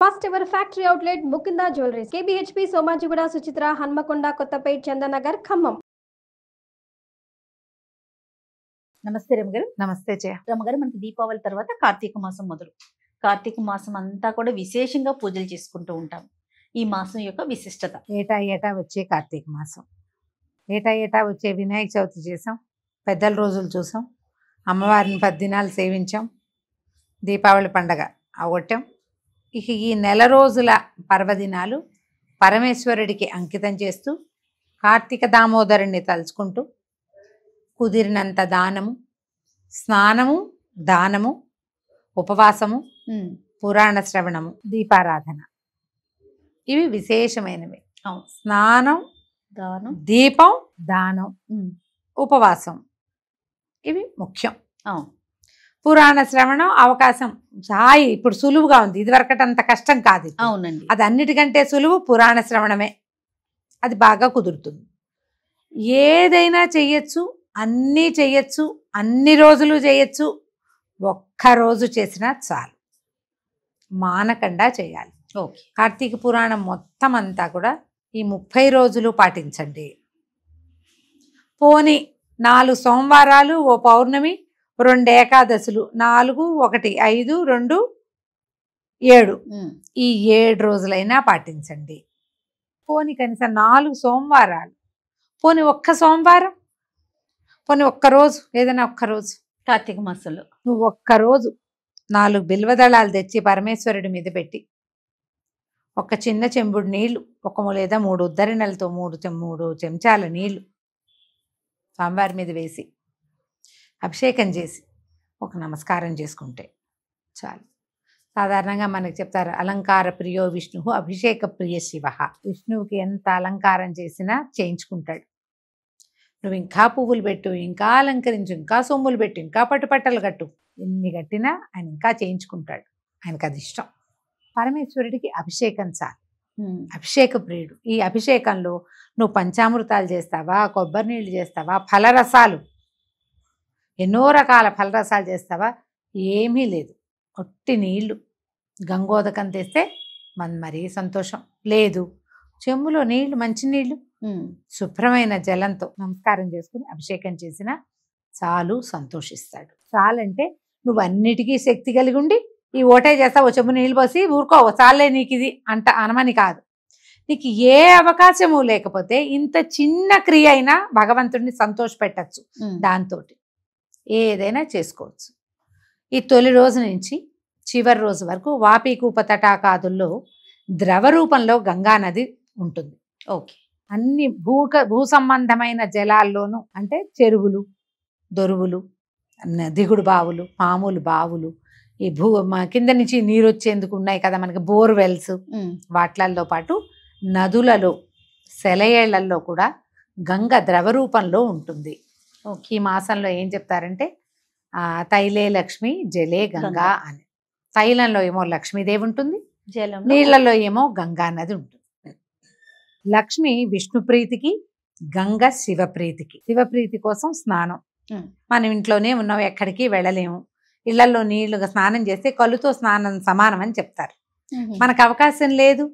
First ever factory outlet Mukinda Jewelries, KBHP, Somajiguda, Suchitra, Hanmakonda, Kottapet, Chandanagar, Khammam. నమస్తే రమగారు. నమస్తే జయ. రమగారు, మనకి దీపావళి తర్వాత కార్తీక మాసం మొదలు. కార్తీక మాసం అంతా కూడా విశేషంగా పూజలు చేసుకుంటూ ఉంటాం. ఈ మాసం యొక్క విశిష్టత ఏటా ఏటా వచ్చే కార్తీక మాసం, ఏటా ఏటా వచ్చే వినాయక చవితి చేసాం, పెద్దల రోజులు చూసాం, అమ్మవారిని 10 దినాలు సేవించాం, దీపావళి పండగ అవగొట్టాం. ఇక ఈ నెల రోజుల పర్వదినాలు పరమేశ్వరుడికి అంకితం చేస్తూ కార్తీక దామోదరుణ్ణి తలుచుకుంటూ కుదిరినంత దానము, స్నానము, దానము, ఉపవాసము, పురాణ శ్రవణము, దీపారాధన, ఇవి విశేషమైనవి. స్నానం, దానం, దీపం, దానం, ఉపవాసం, ఇవి ముఖ్యం. పురాణ శ్రవణం అవకాశం హాయి ఇప్పుడు సులువుగా ఉంది, ఇదివరకటి అంత కష్టం కాదు. అవునండి, అది అన్నిటికంటే సులువు పురాణ శ్రవణమే. అది బాగా కుదురుతుంది. ఏదైనా చెయ్యొచ్చు, అన్నీ చెయ్యొచ్చు, అన్ని రోజులు చేయొచ్చు. ఒక్కరోజు చేసినా చాలు, మానకుండా చేయాలి. ఓకే. కార్తీక పురాణం మొత్తం అంతా కూడా ఈ 30 రోజులు పాటించండి. పోని 4 సోమవారాలు, ఓ పౌర్ణమి, 2 ఏకాదశులు, 4, 1, 5, 2, 7, ఈ 7 రోజులైనా పాటించండి. పోని కనీసం 4 సోమవారాలు, పోని ఒక్క సోమవారం, పోని ఒక్కరోజు, ఏదైనా ఒక్కరోజు కార్తీక మాసంలో నువ్వు ఒక్కరోజు 4 బిల్వదళాలు తెచ్చి పరమేశ్వరుడి మీద పెట్టి ఒక చిన్న చెంబుడు నీళ్లు, లేదా 3 ఉద్దరణలతో 3 చెంచాల నీళ్లు స్వామివారి మీద వేసి అభిషేకం చేసి ఒక నమస్కారం చేసుకుంటే చాలు. సాధారణంగా మనకి చెప్తారు, అలంకార ప్రియో విష్ణు, అభిషేక ప్రియ శివ. విష్ణువుకి ఎంత అలంకారం చేసినా చేయించుకుంటాడు. నువ్వు ఇంకా పువ్వులు పెట్టు, ఇంకా అలంకరించు, ఇంకా సొమ్ములు పెట్టు, ఇంకా పట్టుపట్టలు కట్టు, ఎన్ని కట్టినా ఆయన ఇంకా చేయించుకుంటాడు. ఆయనకు అది ఇష్టం. పరమేశ్వరుడికి అభిషేకం చాలు. అభిషేక ప్రియుడు. ఈ అభిషేకంలో నువ్వు పంచామృతాలు చేస్తావా, కొబ్బరి నీళ్ళు చేస్తావా, ఫలరసాలు, ఎన్నో రకాల ఫలరసాలు చేస్తావా, ఏమీ లేదు. ఒట్టి నీళ్లు, గంగోదకం తెస్తే మరీ సంతోషం. లేదు, చెంబులో నీళ్లు, మంచినీళ్ళు, శుభ్రమైన జలంతో నమస్కారం చేసుకుని అభిషేకం చేసినా చాలు, సంతోషిస్తాడు. చాలంటే నువ్వు అన్నిటికీ శక్తి కలిగి ఉండి ఈ ఓటే చేస్తావు, చెంబు నీళ్ళు పోసి ఊరుకో, చాలే నీకు ఇది అనమని కాదు. నీకు ఏ అవకాశము లేకపోతే ఇంత చిన్న క్రియ అయినా భగవంతుడిని సంతోషపెట్టచ్చు. దాంతో ఏదైనా చేసుకోవచ్చు. ఈ తొలి రోజు నుంచి చివరి రోజు వరకు వాపీకూప తటాకాదుల్లో ద్రవ రూపంలో గంగా నది ఉంటుంది. ఓకే. అన్ని భూ సంబంధమైన జలాల్లోనూ, అంటే చెరువులు, దొరువులు, దిగుడు బావులు, మామూలు బావులు, ఈ కింద నుంచి నీరు వచ్చేందుకు ఉన్నాయి కదా మనకి బోర్వెల్స్, వాట్లల్లో పాటు నదులలో, సెలయేళ్లలో కూడా గంగ ద్రవ రూపంలో ఉంటుంది. ఈ మాసంలో ఏం చెప్తారంటే తైలే లక్ష్మి జలే గంగా అని. తైలంలో ఏమో లక్ష్మీదేవి ఉంటుంది, నీళ్లలో ఏమో గంగా నది ఉంటుంది. లక్ష్మి విష్ణు ప్రీతికి, గంగ శివప్రీతికి. శివప్రీతి కోసం స్నానం. మనం ఇంట్లోనే ఉన్నాం, ఎక్కడికి వెళ్ళలేము. ఇళ్లలో నీళ్లుగా స్నానం చేస్తే కళ్ళుతో స్నానం సమానం అని చెప్తారు. మనకు అవకాశం లేదు,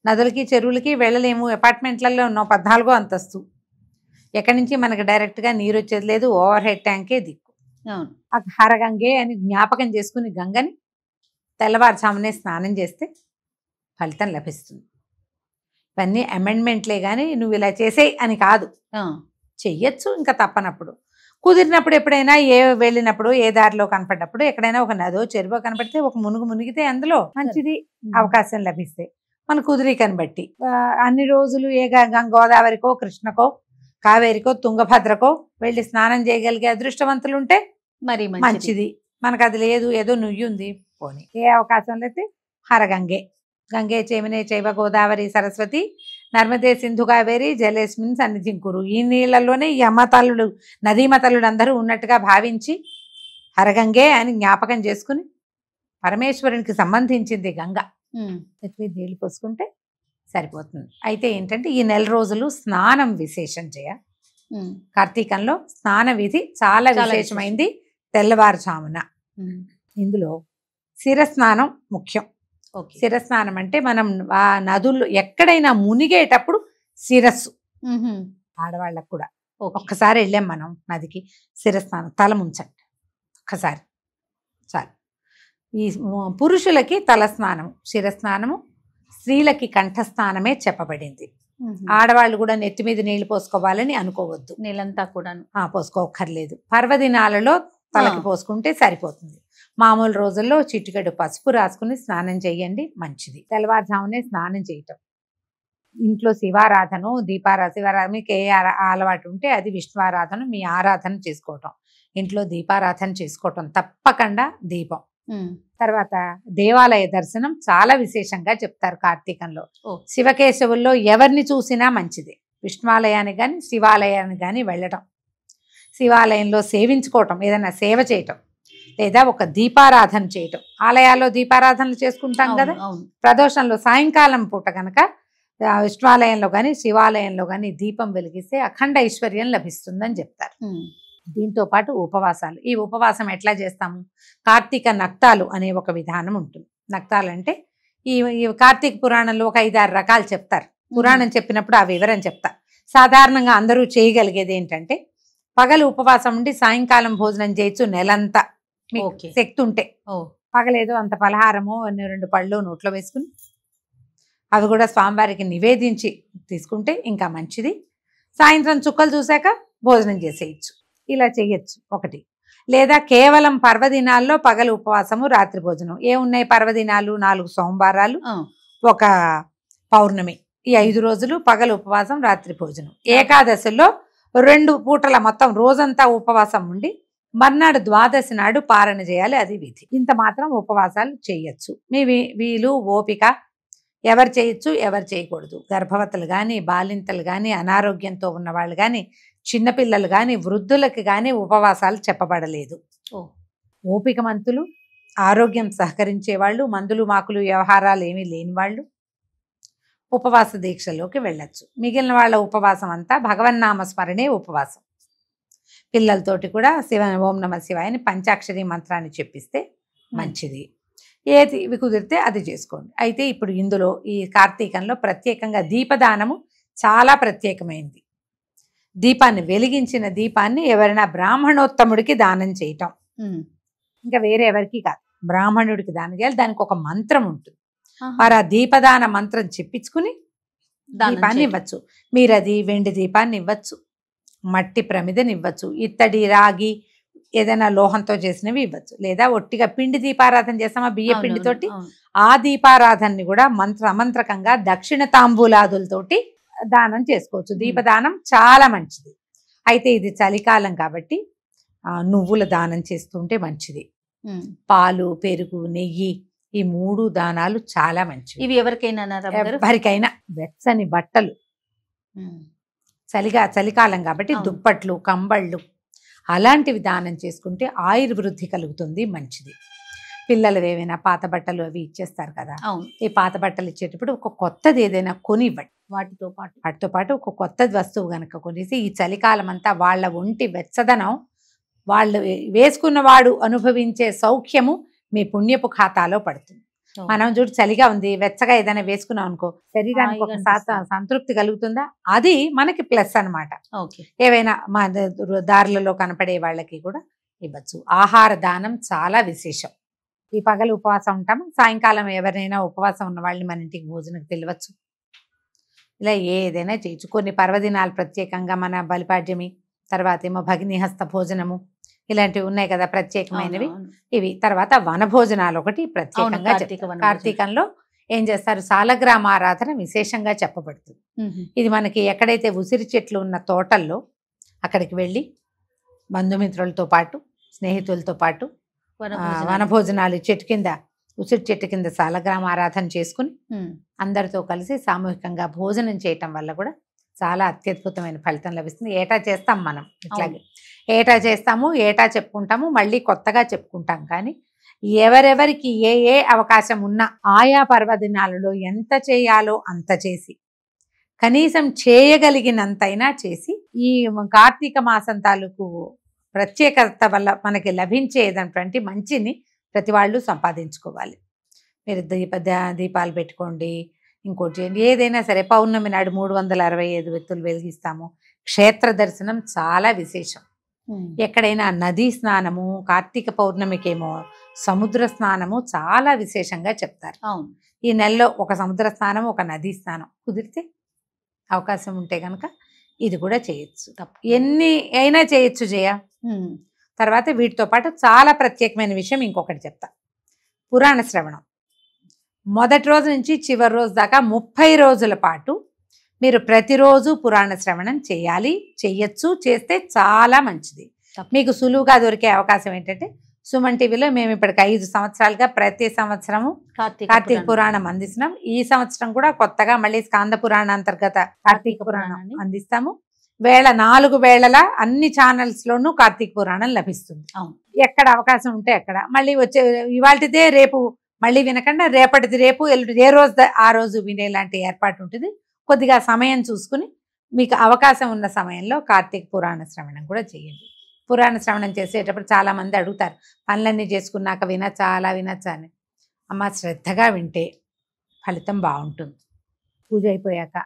నదులకి చెరువులకి వెళ్ళలేము, అపార్ట్మెంట్లలో ఉన్నాం, 14వ అంతస్తు, ఎక్కడి నుంచి మనకు డైరెక్ట్గా నీరు వచ్చేది లేదు, ఓవర్ హెడ్ ట్యాంకే దిక్కు. హరగంగే అని జ్ఞాపకం చేసుకుని గంగని తెల్లవారుజామునే స్నానం చేస్తే ఫలితం లభిస్తుంది. ఇవన్నీ అమెండ్మెంట్లే కానీ నువ్వు ఇలా చేసేయి అని కాదు, చెయ్యొచ్చు. ఇంకా తప్పనప్పుడు, కుదిరినప్పుడు, ఎప్పుడైనా వెళ్ళినప్పుడు, ఏ దారిలో కనపడినప్పుడు, ఎక్కడైనా ఒక నదో చెరువో కనపడితే ఒక మునిగితే అందులో మంచిది, అవకాశం లభిస్తే మన కుదిరికని బట్టి. అన్ని రోజులు ఏ గోదావరికో, కృష్ణకో, కావేరికో, తుంగభద్రకో వెళ్ళి స్నానం చేయగలిగే అదృష్టవంతులు ఉంటే మరి మంచిది. మనకు అది లేదు, ఏదో నుయ్యి ఉంది, పోనీ. ఏ అవకాశం లేతే హరగంగే, గంగే చేమినే చైవ గోదావరి సరస్వతి నర్మదే సింధు కావేరి జలేస్మిన్ సన్నిధిం కురు. ఈ నీళ్లలోనే ఈ అమ్మతల్లుడు, నదీమతల్లుడు అందరూ ఉన్నట్టుగా భావించి హరగంగే అని జ్ఞాపకం చేసుకుని పరమేశ్వరునికి సంబంధించింది గంగ, నీళ్లు పోసుకుంటే సరిపోతుంది. అయితే ఏంటంటే ఈ నెల రోజులు స్నానం విశేషం చేయ. కార్తీకంలో స్నాన విధి చాలా విశేషమైంది. తెల్లవారుజామున ఇందులో శిరస్నానం ముఖ్యం. ఓకే. శిరస్నానం అంటే మనం ఆ నదుల్లో ఎక్కడైనా మునిగేటప్పుడు శిరస్సు, ఆడవాళ్ళకు కూడా ఓకే. ఒక్కసారి వెళ్ళాం మనం నదికి, శిరస్నానం, తల ముంచండి ఒక్కసారి చాలు. ఈ పురుషులకి తల స్నానము, శిరస్నానము, స్త్రీలకి కంఠస్నానమే చెప్పబడింది. ఆడవాళ్ళు కూడా నెత్తి మీద నీళ్లు పోసుకోవాలని అనుకోవద్దు, నీళ్ళంతా కూడాను. పోసుకోక్కర్లేదు. పర్వదినాలలో తలకి పోసుకుంటే సరిపోతుంది. మామూలు రోజుల్లో చిటికెడు పసుపు రాసుకుని స్నానం చేయండి, మంచిది. తెల్లవారుజామునే స్నానం చేయటం. ఇంట్లో శివారాధన, శివారాధన మీకు ఏ అలవాటు ఉంటే అది, విష్ణువారాధన మీ ఆరాధన చేసుకోవటం, ఇంట్లో దీపారాధన చేసుకోవటం తప్పకుండా. దీపం తర్వాత దేవాలయ దర్శనం చాలా విశేషంగా చెప్తారు కార్తీకంలో. శివకేశవుల్లో ఎవరిని చూసినా మంచిది. విష్ణువాలయానికి కానీ శివాలయానికి కానీ వెళ్ళటం, శివాలయంలో సేవించుకోవటం, ఏదైనా సేవ చేయటం, లేదా ఒక దీపారాధన చేయటం. ఆలయాల్లో దీపారాధనలు చేసుకుంటాం కదా, ప్రదోషంలో సాయంకాలం పూట కనుక విష్ణువాలయంలో కానీ శివాలయంలో కానీ దీపం వెలిగిస్తే అఖండ ఐశ్వర్యం లభిస్తుందని చెప్తారు. దీంతో పాటు ఉపవాసాలు. ఈ ఉపవాసం ఎట్లా చేస్తాము? కార్తీక నక్తాలు అనే ఒక విధానం ఉంటుంది. నక్తాలు అంటే ఈ కార్తీక పురాణంలో ఒక 5-6 రకాలు చెప్తారు. పురాణం చెప్పినప్పుడు ఆ వివరం చెప్తా. సాధారణంగా అందరూ చేయగలిగేది ఏంటంటే, పగలు ఉపవాసం ఉండి సాయంకాలం భోజనం చేయొచ్చు నెలంతా మీకు శక్తి ఉంటే. పగలేదో అంత పలహారమో 2 పళ్ళు నోట్లో వేసుకుని అవి కూడా స్వామివారికి నివేదించి తీసుకుంటే ఇంకా మంచిది. సాయంత్రం చుక్కలు చూశాక భోజనం చేసేయచ్చు. ఇలా చేయొచ్చు ఒకటి. లేదా కేవలం పర్వదినాల్లో పగలు ఉపవాసము, రాత్రి భోజనం. ఏమున్నాయి పర్వదినాలు? 4 సోమవారాలు, ఒక పౌర్ణమి. ఈ 5 రోజులు పగలు ఉపవాసం, రాత్రి భోజనం. ఏకాదశిలో 2 పూటల మొత్తం రోజంతా ఉపవాసం ఉండి మర్నాడు ద్వాదశి నాడు పారణ చేయాలి, అది విధి. ఇంత మాత్రం ఉపవాసాలు చేయొచ్చు. మీ వీలు ఓపిక, ఎవరు చేయొచ్చు ఎవరు చేయకూడదు. గర్భవతులు కానీ, బాలింతలు కానీ, అనారోగ్యంతో ఉన్నవాళ్ళు కానీ, చిన్నపిల్లలు కానీ, వృద్ధులకి కానీ ఉపవాసాలు చెప్పబడలేదు. ఓపికమంతులు, ఆరోగ్యం సహకరించే వాళ్ళు, మందులు మాకులు వ్యవహారాలు ఏమీ లేని వాళ్ళు ఉపవాస దీక్షలోకి వెళ్ళొచ్చు. మిగిలిన వాళ్ళ ఉపవాసం అంతా భగవన్నామ స్మరణే ఉపవాసం. పిల్లలతోటి కూడా ఓం నమ శివాయని పంచాక్షరి మంత్రాన్ని చెప్పిస్తే మంచిది. ఏది కుదిరితే అది చేసుకోండి. అయితే ఇప్పుడు ఇందులో ఈ కార్తీకంలో ప్రత్యేకంగా దీపదానము చాలా ప్రత్యేకమైంది. దీపాన్ని వెలిగించిన దీపాన్ని ఎవరైనా బ్రాహ్మణోత్తముడికి దానం చేయటం, ఇంకా వేరే ఎవరికి కాదు, బ్రాహ్మణుడికి దానం చేయాలి. దానికి ఒక మంత్రం ఉంటుంది. మరి ఆ దీపదాన మంత్రం చెప్పించుకుని దీపాన్ని ఇవ్వచ్చు. మీరు అది వెండి దీపాన్ని ఇవ్వచ్చు, మట్టి ప్రమిదని ఇవ్వచ్చు, ఇత్తడి రాగి ఏదైనా లోహంతో చేసినవి ఇవ్వచ్చు. లేదా ఒట్టిగా పిండి దీపారాధన చేస్తామా బియ్య పిండితోటి, ఆ దీపారాధనని కూడా అమంత్రకంగా దక్షిణ తాంబూలాదులతోటి దానం చేసుకోవచ్చు. దీపదానం చాలా మంచిది. అయితే ఇది చలికాలం కాబట్టి నువ్వుల దానం చేస్తుంటే మంచిది. పాలు, పెరుగు, నెయ్యి, ఈ 3 దానాలు చాలా మంచివి. ఇవి ఎవరికైనా ఎవరికైనా. వెచ్చని బట్టలు, చలికాలం కాబట్టి దుప్పట్లు, కంబళ్ళు అలాంటివి దానం చేసుకుంటే ఆయుర్వృద్ధి కలుగుతుంది, మంచిది. పిల్లలు ఏవైనా పాత బట్టలు అవి ఇచ్చేస్తారు కదా, ఈ పాత బట్టలు ఇచ్చేటప్పుడు ఒక కొత్తది ఏదైనా కొని ఇవ్వండి. వాటితో పాటు ఒక కొత్తది వస్తువు కనుక కొనేసి ఈ చలికాలం అంతా వాళ్ళ ఒంటి వెచ్చదనం, వాళ్ళు వేసుకున్నవాడు అనుభవించే సౌఖ్యము మీ పుణ్యపు ఖాతాలో పడుతుంది. మనం చూడు చలిగా ఉంది, వెచ్చగా ఏదైనా వేసుకున్నాం అనుకో, శరీరానికి ఒక సంతృప్తి కలుగుతుందా, అది మనకి ప్లస్ అనమాట. ఏవైనా మా దారులలో కనపడే వాళ్ళకి కూడా ఇవ్వచ్చు. ఆహార దానం చాలా విశేషం. ఈ పగలు ఉపవాసం ఉంటాము, సాయంకాలం ఎవరైనా ఉపవాసం ఉన్న వాళ్ళని మన ఇంటికి భోజనం పిలవచ్చు. ఇలా ఏదైనా చేయొచ్చు. కొన్ని పర్వదినాలు ప్రత్యేకంగా మన బలిపాడ్యమి, తర్వాత ఏమో భగినిహస్త భోజనము, ఇలాంటివి ఉన్నాయి కదా ప్రత్యేకమైనవి. ఇవి తర్వాత వనభోజనాలు ఒకటి ప్రత్యేకంగా. కార్తీకంలో ఏం చేస్తారు, సాలగ్రామ ఆరాధన విశేషంగా చెప్పబడుతుంది. ఇది మనకి ఎక్కడైతే ఉసిరి చెట్లు ఉన్న తోటల్లో అక్కడికి వెళ్ళి బంధుమిత్రులతో పాటు, స్నేహితులతో పాటు వనభోజనాలు, చెట్టు కింద, ఉసిరి చెట్టు కింద సాలగ్రామ ఆరాధన చేసుకుని అందరితో కలిసి సామూహికంగా భోజనం చేయటం వల్ల కూడా చాలా అత్యద్భుతమైన ఫలితం లభిస్తుంది. ఏటా చేస్తాం మనం, ఇట్లాగే ఏటా చేస్తాము, ఏటా చెప్పుకుంటాము, మళ్ళీ కొత్తగా చెప్పుకుంటాం. కానీ ఎవరెవరికి ఏ అవకాశం ఉన్నా ఆయా పర్వదినాలలో ఎంత చేయాలో అంత చేసి, కనీసం చేయగలిగినంతైనా చేసి, ఈ కార్తీక మాసం తాలూకు ప్రత్యేకత వల్ల మనకి లభించేటటువంటి మంచిని ప్రతి వాళ్ళు సంపాదించుకోవాలి. మీరు దీపాలు పెట్టుకోండి, ఇంకోటి చేయండి, ఏదైనా సరే. పౌర్ణమి నాడు 365 వెత్తులు వెలిగిస్తాము. క్షేత్ర దర్శనం చాలా విశేషం. ఎక్కడైనా నదీ స్నానము, కార్తీక పౌర్ణమికేమో సముద్ర స్నానము చాలా విశేషంగా చెప్తారు. అవును. ఈ నెలలో ఒక సముద్ర స్నానం, ఒక నదీ స్నానం కుదిరితే, అవకాశం ఉంటే కనుక ఇది కూడా చేయొచ్చు. ఎన్ని అయినా చేయొచ్చు జయ. తర్వాత వీటితో పాటు చాలా ప్రత్యేకమైన విషయం ఇంకొకటి చెప్తా. పురాణ శ్రవణం మొదటి రోజు నుంచి చివరి రోజు దాకా 30 రోజుల పాటు మీరు ప్రతిరోజు పురాణ శ్రవణం చేయాలి. చెయ్యొచ్చు. చేస్తే చాలా మంచిది. మీకు సులువుగా దొరికే అవకాశం ఏంటంటే, సుమన్ టీవీలో మేము ఇప్పటికి 5 సంవత్సరాలుగా ప్రతి సంవత్సరము కార్తీక పురాణం అందిస్తున్నాం. ఈ సంవత్సరం కూడా కొత్తగా మళ్ళీ స్కాంద పురాణ అంతర్గత కార్తీక పురాణం అందిస్తాము. 4 వేళలా అన్ని ఛానల్స్ లోనూ కార్తీక పురాణం లభిస్తుంది. ఎక్కడ అవకాశం ఉంటే అక్కడ. మళ్ళీ వచ్చే ఇవాళదే రేపు మళ్ళీ వినకుండా రేపటిది రేపు, ఏ రోజు ఆ రోజు వినేలాంటి ఏర్పాటు ఉంటుంది. కొద్దిగా సమయం చూసుకుని మీకు అవకాశం ఉన్న సమయంలో కార్తీక పురాణ శ్రవణం కూడా చేయండి. పురాణ శ్రవణం చేసేటప్పుడు చాలా మంది అడుగుతారు, పనులన్నీ చేసుకున్నాక వినచ్చా, అలా వినచ్చా అని. అమ్మ, శ్రద్ధగా వింటే ఫలితం బాగుంటుంది. పూజ అయిపోయాక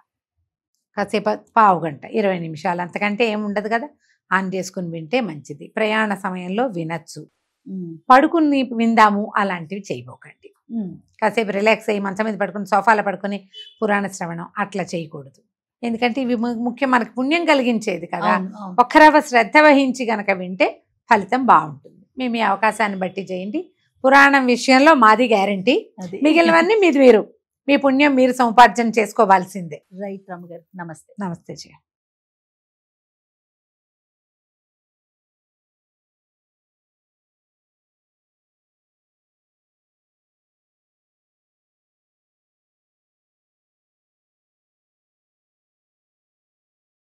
కాసేపు పావు గంట 20 నిమిషాలు, అంతకంటే ఏముండదు కదా, ఆన్ చేసుకుని వింటే మంచిది. ప్రయాణ సమయంలో వినచ్చు. పడుకుని విందాము అలాంటివి చేయబోకండి. కాసేపు రిలాక్స్ అయ్యి మంచం మీద పడుకుని, సోఫాలో పడుకుని పురాణ శ్రవణం అట్లా చేయకూడదు. ఎందుకంటే ఇవి ముఖ్యం, మనకు పుణ్యం కలిగించేది కదా. ఒక్కరవ శ్రద్ధ వహించి గనక వింటే ఫలితం బాగుంటుంది. మేము ఈ అవకాశాన్ని బట్టి చేయండి. పురాణం విషయంలో మాది గ్యారంటీ. మిగిలినవన్నీ మీరు మీ పుణ్యం మీరు సముపార్జన చేసుకోవాల్సిందే. రైట్ రమ్మ గారు. నమస్తే. నమస్తే జయ.